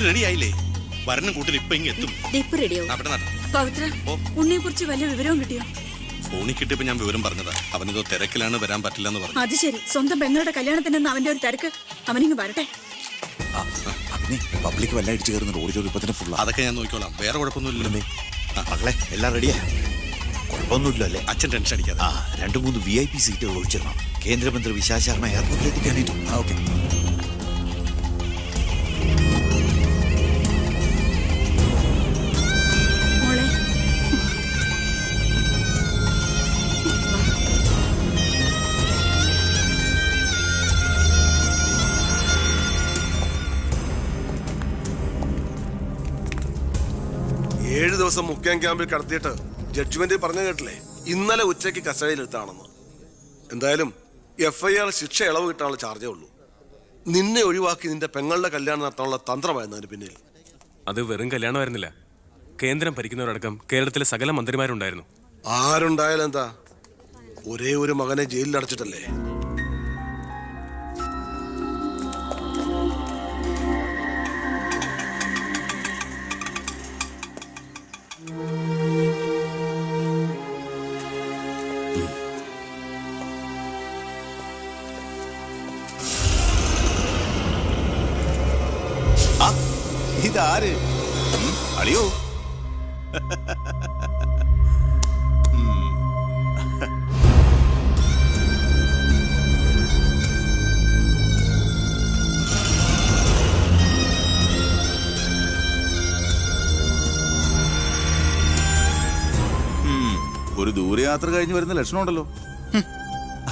Ready ആയില്ലേ? വരണം കൂട്ടിൽ ഇപ്പൊ ഇങ്ങ് എത്തും. പവിത്ര, ഉണ്ണിയെ കുറിച്ച് വല്ല വിവരവും കിട്ടിയോ? ഫോണിൽ കിട്ടിയപ്പോ ഞാൻ വിവരം പറഞ്ഞതാ. അവനിതോ തിരക്കിലാണ്, വരാൻ പറ്റില്ല എന്ന് പറഞ്ഞു. അത് ശരി. സ്വന്തം പെങ്ങളുടെ കല്യാണത്തിനെന്ന് അവന്റെ ഒരു തിരക്ക്. അവനിങ്ങ് വരട്ടെ. പബ്ലിക് വല്ല അടിച്ചു കയറുന്ന ഓഡിറ്റോറിയം ഇപ്പൊ തന്നെ ഫുൾ. അതൊക്കെ ഞാൻ നോക്കിക്കോളാം, വേറെ കുഴപ്പമൊന്നുമില്ലല്ലേ? മകളെ എല്ലാം റെഡിയാ? കുഴപ്പമൊന്നുമില്ലോ അല്ലേ? അച്ഛൻ ടെൻഷൻ അടിക്കാതെ. 2-3 VIP സീറ്റുകൾ ഒഴിച്ചിടണം. കേന്ദ്രമന്ത്രി വിശാൽ ശർമ്മ എയർപോർട്ടിൽ എത്തിക്കാനായിട്ടും. ഓക്കെ. മോളെ, 7 ദിവസം മുഖ്യം ക്യാമ്പിൽ കടത്തിയിട്ട് ജഡ്ജ്മെന്റ് പറഞ്ഞു കേട്ടില്ലേ, ഇന്നലെ ഉച്ചയ്ക്ക് കസ്റ്റഡിയിലെടുത്താണെന്ന്. എന്തായാലും FIR ശിക്ഷ ഇളവ് കിട്ടാനുള്ള ചാർജേ ഉള്ളൂ. നിന്നെ ഒഴിവാക്കി നിന്റെ പെങ്ങളുടെ കല്യാണം നടത്താനുള്ള തന്ത്രമായിരുന്നു അതിന് പിന്നിൽ. അത് വെറും കല്യാണമായിരുന്നില്ല. കേന്ദ്രം ഭരിക്കുന്നവരടക്കം കേരളത്തിലെ സകല മന്ത്രിമാരുണ്ടായിരുന്നു. ആരുണ്ടായാലും എന്താ, ഒരേ ഒരു മകനെ ജയിലിൽ അടച്ചിട്ടല്ലേ. ഇതാര്? അളിയോ? ഒരു ദൂരയാത്ര കഴിഞ്ഞ് വരുന്ന ലക്ഷണമുണ്ടല്ലോ.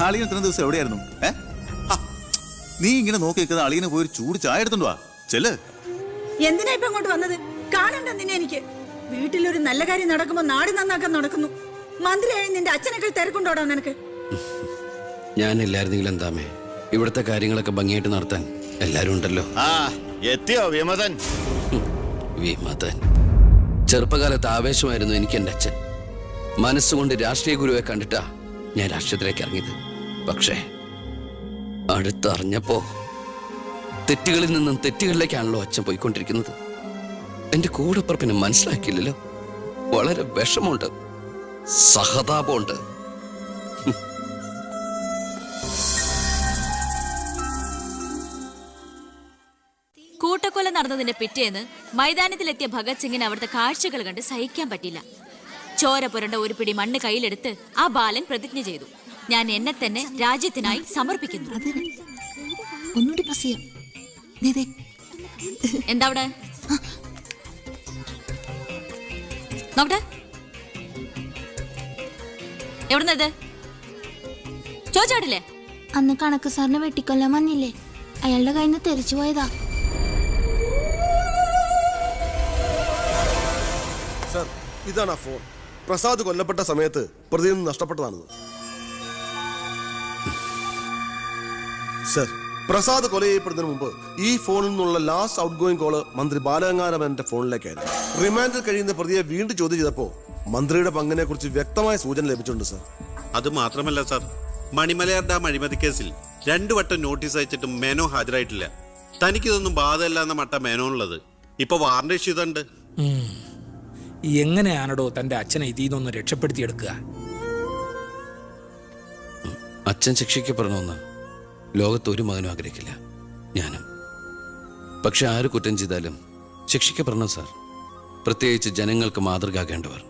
അളിയൻ ഇത്ര ദിവസം എവിടെയായിരുന്നു? നീ ഇങ്ങനെ നോക്കി നിൽക്കുന്ന അളിയനെ പോയി ഒരു ചൂട് ചായ എടുത്തോണ്ട് വാ. ചെല്ല്. എന്തിനാ ഇപ്പൊ അങ്ങോട്ട് വന്നത്? കാണണ്ട നിന്നെ എനിക്ക്. വീട്ടിലൊരു നല്ല കാര്യം നടക്കുമ്പോ നാട് നന്നാക്കാൻ നടക്കുന്നു. മന്ത്രിയായി നിന്റെ അച്ഛനൊക്കെ തിരക്കുണ്ടോടാ നിനക്ക്? ഞാനില്ലായിരുന്നെങ്കിൽ എന്താമേ, ഇവിടുത്തെ കാര്യങ്ങളൊക്കെ ഭംഗിയായിട്ട് നടത്താൻ എല്ലാരും ഉണ്ടല്ലോ. എത്തിയോ വിമതൻ? വിമതൻ ചെറുപ്പകാലത്ത് ആവേശമായിരുന്നു എനിക്ക് എൻ്റെ അച്ഛൻ. മനസ്സുകൊണ്ട് രാഷ്ട്രീയ ഗുരുവെ കണ്ടിട്ടാ ഞാൻ രാഷ്ട്രീയത്തിലേക്ക് ഇറങ്ങിയത്. പക്ഷേ അടുത്തറിഞ്ഞപ്പോ തെറ്റുകളിൽ നിന്നും തെറ്റുകളിലേക്കാണല്ലോ അച്ഛൻ പോയിക്കൊണ്ടിരിക്കുന്നത്. എന്റെ കൂടെപ്പുറപ്പിനെ മനസ്സിലാക്കിയില്ലല്ലോ. വളരെ വിഷമമുണ്ട്, സഹതാപമുണ്ട്. കൂട്ടക്കൊല നടന്നതിന്റെ പിറ്റേന്ന് മൈതാനത്തിലെത്തിയ ഭഗത് സിംഗിന് അവിടുത്തെ കാഴ്ചകൾ കണ്ട് സഹിക്കാൻ പറ്റില്ല. ചോര പുരണ്ട ഒരു പിടി മണ്ണ് കയ്യിലെടുത്ത് ആ ബാലൻ പ്രതിജ്ഞ ചെയ്തു, ഞാൻ എന്നെ തന്നെ രാജ്യത്തിനായി സമർപ്പിക്കുന്നു. എന്താ അവിടെ നോക്കട്ടെ, എവിടുന്നത് ചോദിച്ചാടില്ലേ? അന്ന് കണക്ക് സാറിനെ വെട്ടിക്കൊല്ലാൻ വന്നില്ലേ, അയാളുടെ കയ്യിൽ നിന്ന് തെറിച്ചു പോയതാ. സർ, ഇതാണ് ആ ഫോൺ. പ്രസാദ് കൊല്ലപ്പെട്ട സമയത്ത് പ്രതിയിൽ നിന്ന് നഷ്ടപ്പെട്ടതാണത്. സർ, പ്രസാദ് കൊല ചെയ്യപ്പെടുന്നതിന് മുമ്പ് ഈ ഫോണിൽ നിന്നുള്ള ലാസ്റ്റ് ഔട്ട് ഗോയിങ് കോള് മന്ത്രി ബാലഗംഗാധരന്റെ ഫോണിലേക്കായിരുന്നു. റിമാൻഡിൽ കഴിയുന്ന പ്രതിയെ വീണ്ടും ചോദ്യം ചെയ്തപ്പോ മന്ത്രിയുടെ പങ്കിനെ കുറിച്ച് വ്യക്തമായ സൂചന ലഭിച്ചിട്ടുണ്ട് സർ. അത് മാത്രമല്ല സർ, മണിമലയാർ ഡാം അഴിമതി കേസിൽ 2 വട്ടം നോട്ടീസ് അയച്ചിട്ടും മേനോ ഹാജരായിട്ടില്ല. തനിക്കിതൊന്നും ബാധമല്ല എന്ന മട്ട മേനോനുള്ളത്. ഇപ്പൊ വാറന്റ് ഇഷ്യൂ ചെയ്തിട്ടുണ്ട്. എങ്ങനെയാണോ തന്റെ അച്ഛനെ ഇതിന്നൊന്ന് രക്ഷപ്പെടുത്തിയെടുക്കുക? അച്ഛൻ ശിക്ഷിക്കപ്പെടണമെന്ന് ലോകത്ത് ഒരു മകനും ആഗ്രഹിക്കില്ല, ഞാനും. പക്ഷെ ആര് കുറ്റം ചെയ്താലും ശിക്ഷിക്കപ്പെടണം സാർ, പ്രത്യേകിച്ച് ജനങ്ങൾക്ക് മാതൃകയാകേണ്ടവർ.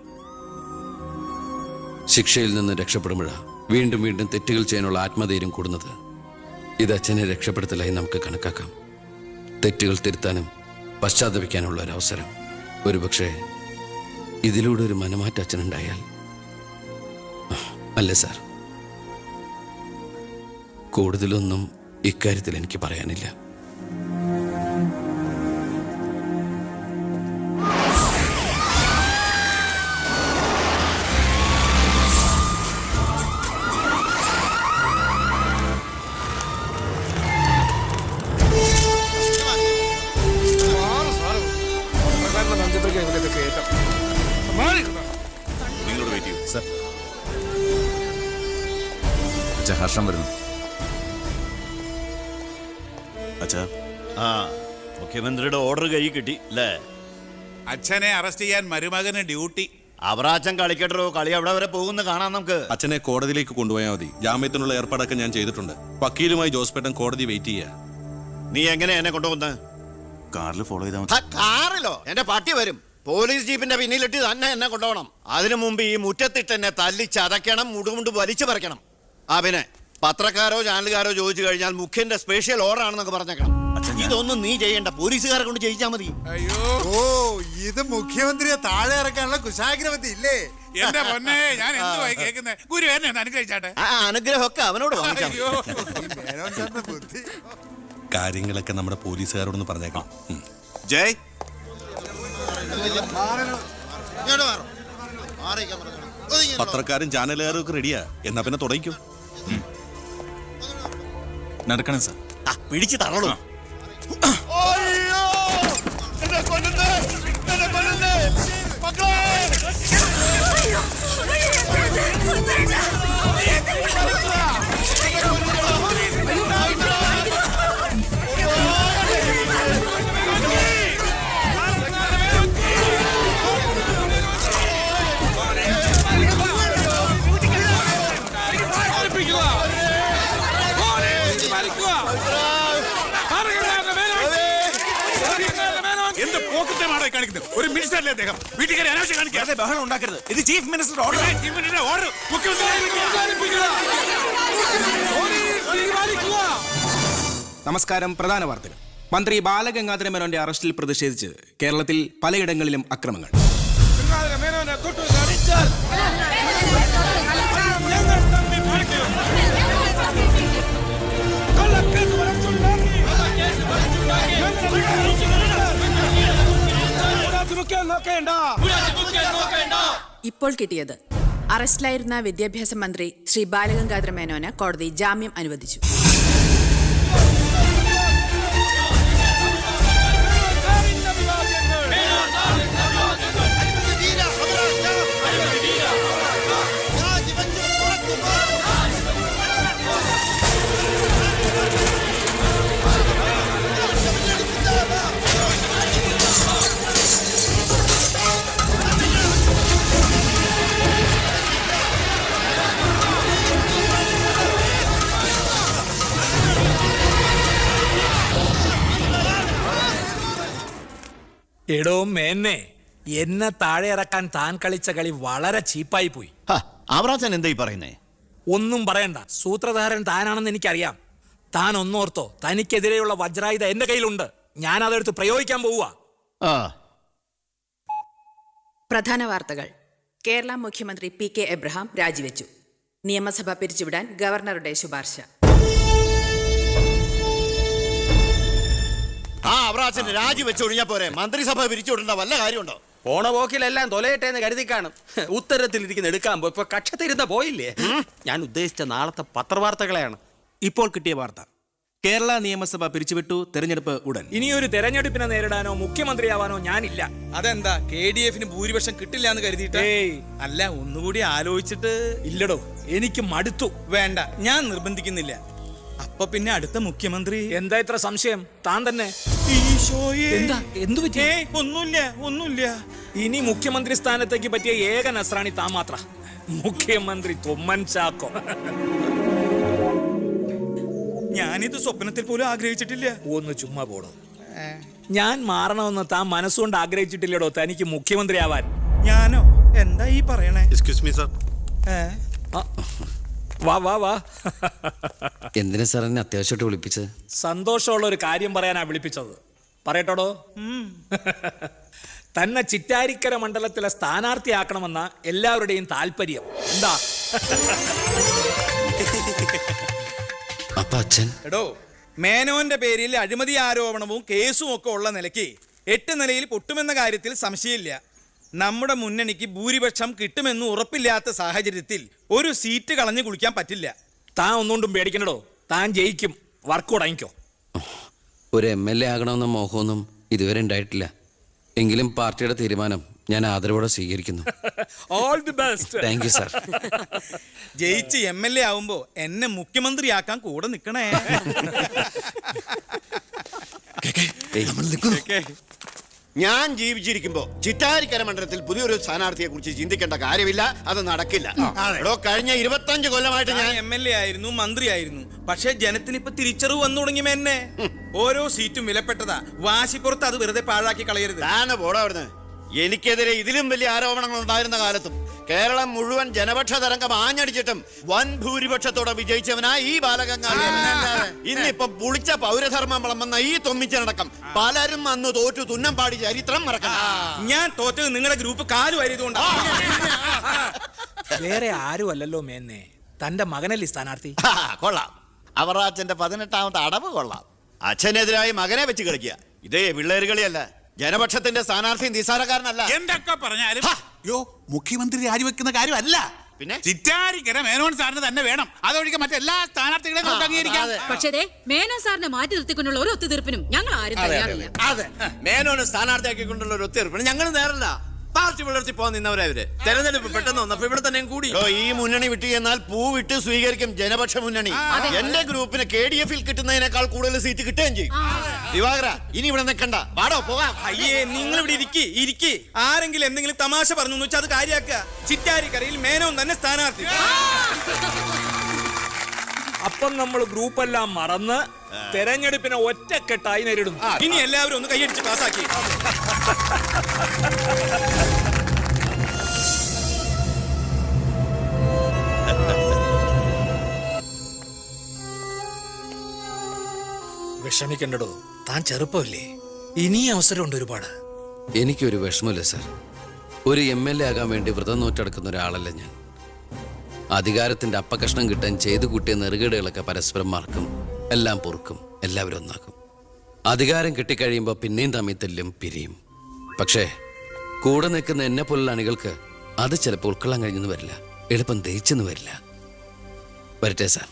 ശിക്ഷയിൽ നിന്ന് രക്ഷപ്പെടുമ്പോഴാണ് വീണ്ടും വീണ്ടും തെറ്റുകൾ ചെയ്യാനുള്ള ആത്മധൈര്യം കൂടുന്നത്. ഇത് അച്ഛനെ രക്ഷപ്പെടുത്തലായി നമുക്ക് കണക്കാക്കാം. തെറ്റുകൾ തിരുത്താനും പശ്ചാത്തപിക്കാനുള്ള ഒരു അവസരം. ഒരുപക്ഷെ ഇതിലൂടെ ഒരു മനമാറ്റ അച്ഛനുണ്ടായാൽ. അല്ലേ സാർ? കൂടുതലൊന്നും ഇക്കാര്യത്തിൽ എനിക്ക് പറയാനില്ല. നിങ്ങളോട് വെയിറ്റ് ചെയ്യൂ സർ. ഹർഷം വരുന്നു. അച്ഛാ, മുഖ്യമന്ത്രിയുടെ ഓർഡർ കൈ കിട്ടി അല്ലേ? അച്ഛനെ അറസ്റ്റ് ചെയ്യാൻ മരുമകന് ഡ്യൂട്ടി. അവറാച്ചൻ കളിക്കട്ടോ, കളി അവിടെ വരെ പോകുന്ന കാണാം നമുക്ക്. അച്ഛനെ കോടതിയിലേക്ക് കൊണ്ടുപോയാൽ മതി. ജാമ്യത്തിനുള്ള ഏർപ്പാടൊക്കെ ഞാൻ ചെയ്തിട്ടുണ്ട്. വക്കീലുമായി ജോസ്പേട്ടൻ കോടതി വെയിറ്റ് ചെയ്യാ. നീ എങ്ങനെ എന്നെ കൊണ്ടുപോകുന്ന? കാറിൽ ഫോളോ ചെയ്താൽ മതി. കാറിലോ? എന്റെ പട്ടി വരും. പോലീസ് ജീപ്പിന്റെ പിന്നിലിട്ട് തന്നെ എന്നെ കൊണ്ടുപോകണം. അതിനു മുമ്പ് ഈ മുറ്റത്തിട്ട് എന്നെ തല്ലി ചതയ്ക്കണം, മുടുമുണ്ട് വലിച്ചു പറിക്കണം. പിന്നെ പത്രക്കാരോ ചാനലുകാരോ ചോദിച്ചു കഴിഞ്ഞാൽ മുഖ്യന്റെ സ്പെഷ്യൽ ഓർഡർ ആണെന്നൊക്കെ പറഞ്ഞേക്കണം. ഇതൊന്നും നീ ചെയ്യണ്ട, പോലീസുകാരെ കൊണ്ട് ചെയ്യിച്ചാൽ മതി. അയ്യോ, ഓ ഇത് മുഖ്യമന്ത്രിയെ താഴെ ഇറക്കാനുള്ള കുശാഗ്രമതി ഇല്ലേ? എന്റെ പൊന്നെ, ഞാൻ എന്തുവായി കേൾക്കുന്നത്? ഗുരു എന്നെ ഒന്ന് അനുഗ്രഹിച്ചാട്ടെ. അനുഗ്രഹമൊക്കെ അവനോട് വാങ്ങിച്ചാൽ ബുദ്ധി. കാര്യങ്ങളൊക്കെ നമ്മുടെ പോലീസുകാരോടൊന്ന് പറഞ്ഞേക്കാം. ജയ്, പത്രക്കാരും ചാനലുകാരും ഒക്കെ റെഡിയാ. എന്നാ പിന്നെ തുടങ്ങിക്കും. നടക്കണം സാർ. പിടിച്ച് തള്ളണോ? ഒരു മിനിസ്റ്റർ അദ്ദേഹം വീട്ടിൽ അനാവശ്യം കാണിക്കാതെ ബഹളം ഉണ്ടാക്കരുത്. ഇത് ചീഫ് മിനിസ്റ്റർ ഓർഡർ. നമസ്കാരം. പ്രധാന വാർത്തകൾ. മന്ത്രി ബാലഗംഗാധര മേനോന്റെ അറസ്റ്റിൽ പ്രതിഷേധിച്ച് കേരളത്തിൽ പലയിടങ്ങളിലും അക്രമങ്ങൾ. ഇപ്പോൾ കിട്ടിയത് അറസ്റ്റിലായിരുന്ന വിദ്യാഭ്യാസ മന്ത്രി ശ്രീ ബാലഗംഗാധര മേനോന് കോടതി ജാമ്യം അനുവദിച്ചു. എടോ മേന്നെ, എന്നെ താഴെ ഇറക്കാൻ താൻ കളിച്ച കളി വളരെ ചീപ്പായി പോയി. അവറാച്ചൻ എന്തായി പറയുന്നേ? ഒന്നും പറയണ്ട, സൂത്രധാരൻ താനാണെന്ന് എനിക്കറിയാം. താൻ ഒന്നോർത്തോ, തനിക്കെതിരെയുള്ള വജ്രായുധ എന്റെ കയ്യിലുണ്ട്. ഞാൻ അതെടുത്ത് പ്രയോഗിക്കാൻ പോവുക. പ്രധാന വാർത്തകൾ. കേരള മുഖ്യമന്ത്രി PK എബ്രഹാം രാജിവെച്ചു. നിയമസഭ പിരിച്ചുവിടാൻ ഗവർണറുടെ ശുപാർശ. അവറാച്ചൻ രാജിവെച്ചൊഴിഞ്ഞാ പോരെ? മന്ത്രിസഭ പിരിച്ചുവിടേണ്ട വല്ല കാര്യമുണ്ടോ? പോണ പോക്കിലെല്ലാം തൊലയട്ടെ എന്ന് കരുതി കാണും. ഉത്തരത്തിലിരിക്കുന്ന എടുക്കാൻ പോയി ഇപ്പൊ കക്ഷത്തിരുന്ന പോയില്ലേ? ഞാൻ ഉദ്ദേശിച്ച നാളത്തെ പത്രവാർത്തകളെയാണ്. ഇപ്പോൾ കിട്ടിയ വാർത്ത. കേരള നിയമസഭ പിരിച്ചുവിട്ടു. തെരഞ്ഞെടുപ്പ് ഉടൻ. ഇനിയൊരു തെരഞ്ഞെടുപ്പിനെ നേരിടാനോ മുഖ്യമന്ത്രിയാവാനോ ഞാനില്ല. അതെന്താ? KDF-ന് ഭൂരിപക്ഷം കിട്ടില്ല എന്ന് കരുതിയിട്ട്? അല്ല, ഒന്നുകൂടി ആലോചിച്ചിട്ട്. ഇല്ലടോ, എനിക്ക് മടുത്തു. വേണ്ട, ഞാൻ നിർബന്ധിക്കുന്നില്ല. അപ്പൊ പിന്നെ അടുത്ത മുഖ്യമന്ത്രി എന്താ ഇത്ര സംശയം? താൻ തന്നെ. എന്താ? എന്തു പറ്റി? ഒന്നുമില്ല. ഇനി മുഖ്യമന്ത്രി സ്ഥാനത്തേക്ക് പറ്റിയ ഏക നസ്രാണി താൻ മാത്ര. മുഖ്യമന്ത്രി തൊമ്മൻ ചാക്കോ. ഞാനിത് സ്വപ്നത്തിൽ പോലും ആഗ്രഹിച്ചിട്ടില്ല. ഒന്ന് ചുമ്മാ പോടോ. ഞാൻ മാറണമെന്ന് താൻ മനസ്സുകൊണ്ട് ആഗ്രഹിച്ചിട്ടില്ലടോ തനിക്ക് മുഖ്യമന്ത്രി ആവാൻ. ഞാനോ? എന്താ ഈ പറയണേ? Excuse me sir. വാ വാ വാ. എന്തിനാ സാർ എന്നെ അത്യാവശ്യമായിട്ട് വിളിപ്പിച്ചത്? സന്തോഷമുള്ള ഒരു കാര്യം പറയാനാ വിളിപ്പിച്ചത്. പറയട്ടോടോ. തന്നെ ചിറ്റാരിക്കര മണ്ഡലത്തിലെ സ്ഥാനാർത്ഥിയാക്കണമെന്ന എല്ലാവരുടെയും താല്പര്യം. എന്താ? അപ്പൊ അച്ഛൻ? എടോ, മേനോന്റെ പേരിൽ അഴിമതി ആരോപണവും കേസും ഒക്കെ ഉള്ള നിലയ്ക്ക് 8 നിലയിൽ പൊട്ടുമെന്ന കാര്യത്തിൽ സംശയമില്ല. നമ്മുടെ മുന്നണിക്ക് ഭൂരിപക്ഷം കിട്ടുമെന്ന് ഉറപ്പില്ലാത്ത സാഹചര്യത്തിൽ ഒരു സീറ്റ് കളഞ്ഞു കുളിക്കാൻ പറ്റില്ല. താൻ ഒന്നുകൊണ്ടും പേടിക്കണടോ, താൻ ജയിക്കും. വർക്ക് തുടങ്ങിക്കോ. ഒരു MLA ആകണമെന്ന മോഹമൊന്നും ഇതുവരെ ഉണ്ടായിട്ടില്ല. എങ്കിലും പാർട്ടിയുടെ തീരുമാനം ഞാൻ ആദരവോടെ സ്വീകരിക്കുന്നു. All the best. Thank you sir. ജയിച്ച് MLA ആവുമ്പോ എന്നെ മുഖ്യമന്ത്രിയാക്കാൻ കൂടെ നിൽക്കണേ. ഞാൻ ജീവിച്ചിരിക്കുമ്പോ ചിറ്റാരിക്കര മണ്ഡലത്തിൽ പുതിയൊരു സ്ഥാനാർത്ഥിയെ കുറിച്ച് ചിന്തിക്കേണ്ട കാര്യമില്ല, അത് നടക്കില്ല. എടോ, കഴിഞ്ഞ 25 കൊല്ലമായിട്ട് ഞാൻ MLA ആയിരുന്നു, മന്ത്രിയായിരുന്നു. പക്ഷെ ജനത്തിന് ഇപ്പൊ തിരിച്ചറിവ് വന്നു തുടങ്ങി എന്നെ. ഓരോ സീറ്റും വിലപ്പെട്ടതാ. വാശിപ്പുറത്ത് അത് വെറുതെ പാഴാക്കി കളയരുത്. താനെ പോടാ അവിടുന്ന്. എനിക്കെതിരെ ഇതിലും വലിയ ആരോപണങ്ങൾ ഉണ്ടായിരുന്ന കാലത്തും കേരളം മുഴുവൻ ജനപക്ഷ തരംഗം ആഞ്ഞടിച്ചിട്ടും വൻ ഭൂരിപക്ഷത്തോടെ വിജയിച്ചവനാ ഈ ബാലഗംഗാധരൻ. ഇന്നിപ്പം പുളിച്ച പൗരധർമ്മം വിളമ്പുന്ന ഈ തൊമ്മിച്ചനടക്കം പലരും അന്ന് തോറ്റു തുന്നം പാടി ചരിത്രം മറക്കണം. ഞാൻ തോറ്റത് നിങ്ങളുടെ ഗ്രൂപ്പ് കാലു വരിയതുകൊണ്ടാ. വേറെ ആരും അല്ലല്ലോ മേന്നെ, തന്റെ മകനല്ലേ സ്ഥാനാർത്ഥി. കൊള്ളാം, അവറാച്ചന്റെ 18ാമത്തെ അടവ് കൊള്ളാം. അച്ഛനെതിരായി മകനെ വെച്ച് കളിക്കുക. ഇതേ പിള്ളേര് കളിയല്ല. ജനപക്ഷത്തിന്റെ സ്ഥാനാർത്ഥി നിസ്സാരക്കാരനല്ല. എന്തൊക്കെ പറഞ്ഞാലും മുഖ്യമന്ത്രി രാജിവെക്കുന്ന കാര്യമല്ല. പിന്നെ ചിറ്റാരിക്കര മേനോൻ സാറിന് തന്നെ വേണം. അതൊഴികെ മറ്റെല്ലാ സ്ഥാനാർത്ഥികളെയും നമുക്ക് അംഗീകരിക്കാം. പക്ഷേ മേനോ സാറിനെ മാറ്റി നിർത്തിക്കൊണ്ടുള്ള ഒരു ഒത്തുതീർപ്പിനും ഞങ്ങൾ ആരും തയ്യാറില്ല. അതെ, മേനോനെ സ്ഥാനാർത്ഥിയാക്കിക്കൊണ്ടുള്ള ഒരു ഒത്തുതീർപ്പിന് ഞങ്ങൾ നേരല്ല. പാർട്ടി വളർത്തി പോകാൻ നിന്നവരവര് തെരഞ്ഞെടുപ്പ് പെട്ടെന്ന് വന്നപ്പോ ഇവിടെ തന്നെ കൂടി. ഈ മുന്നണി വിട്ട് എന്നാൽ പൂ വിട്ട് സ്വീകരിക്കും ജനപക്ഷ മുന്നണി. എന്റെ ഗ്രൂപ്പിന് KDF-ൽ കിട്ടുന്നതിനേക്കാൾ കൂടുതൽ സീറ്റ് കിട്ടുകയും ചെയ്യും. ദിവാകര, ഇനി ഇവിടെ നിൽക്കണ്ട, വാടോ പോകാം. അയ്യേ, നിങ്ങൾ ഇവിടെ ഇരിക്കി. ആരെങ്കിലും എന്തെങ്കിലും തമാശ പറഞ്ഞു വെച്ചാൽ അത് കാര്യാക്കുക. ചിറ്റാരിക്കരയിൽ മേനോൻ തന്നെ സ്ഥാനാർത്ഥി. അപ്പം നമ്മൾ ഗ്രൂപ്പെല്ലാം മറന്ന് തെരഞ്ഞെടുപ്പിനെ ഒറ്റക്കെട്ടായി നേരിടുന്നു. ഇനി എല്ലാവരും ഒന്ന് കൈയടിച്ച് പാസാക്കി. വിഷമിക്കണ്ടോ, താൻ ചെറുപ്പമില്ലേ, ഇനി അവസരമുണ്ട് ഒരുപാട്. എനിക്കൊരു വിഷമമില്ല സാർ. ഒരു MLA ആകാൻ വേണ്ടി വ്രതം നോറ്റെടുക്കുന്ന ഒരാളല്ല ഞാൻ. അധികാരത്തിന്റെ അപ്പകഷ്ണം കിട്ടാൻ ചെയ്തു കൂട്ടിയ നെറുകേടുകളൊക്കെ പരസ്പരം മറക്കും, എല്ലാം പൊറുക്കും, എല്ലാവരും ഒന്നാക്കും. അധികാരം കിട്ടിക്കഴിയുമ്പോൾ പിന്നെയും തമ്മിൽ തല്ലും, പിരിയും. പക്ഷേ കൂടെ നിൽക്കുന്ന എന്നെ പോലുള്ള അണികൾക്ക് അത് ചിലപ്പോൾ ഉൾക്കൊള്ളാൻ കഴിഞ്ഞെന്ന് വരില്ല, എളുപ്പം ദഹിച്ചെന്ന് വരില്ല. വരട്ടെ സാർ.